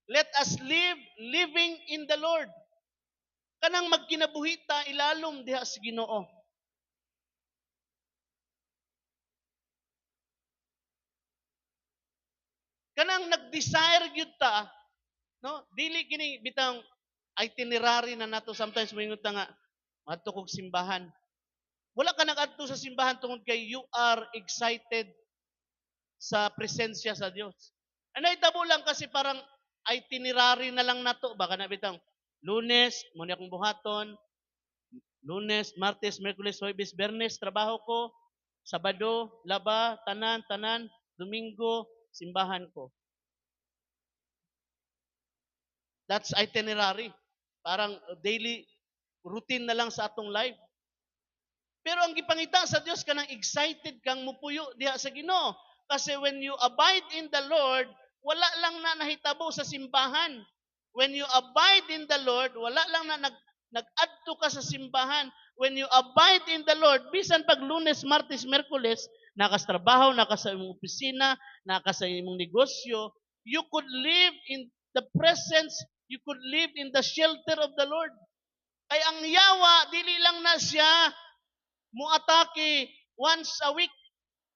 Let us live living in the Lord. Kanang magkinabuhi ta ilalom diha sa Ginoo. Kanang nag-desire gyud ta, no? Dili kini bitang itinerary na nato sometimes moingon ta nga adto kog simbahan. Wala ka nag-adto sa simbahan tungod kay you are excited sa presensya sa Dios. Ano itabo lang kasi parang itinerary na lang nato baka na bitang Lunes, muna akong buhaton, Lunes, Martes, Merkules, Huwebes, Bernes, trabaho ko, Sabado, laba, tanan, Domingo, simbahan ko. That's itinerary. Parang daily routine na lang sa atong life. Pero ang gipangita sa Dios kanang excited kang mupuyo diha sa Ginoo. Kasi when you abide in the Lord, wala lang na nahitabo sa simbahan. When you abide in the Lord, wala lang na nag-adto ka sa simbahan. When you abide in the Lord, bisan pag Lunes, Martes, Merkules, nakatrabaho, naka sa imong opisina, naka sa imong negosyo, you could live in the presence, you could live in the shelter of the Lord. Ay ang yawa, dili lang na siya muatake once a week.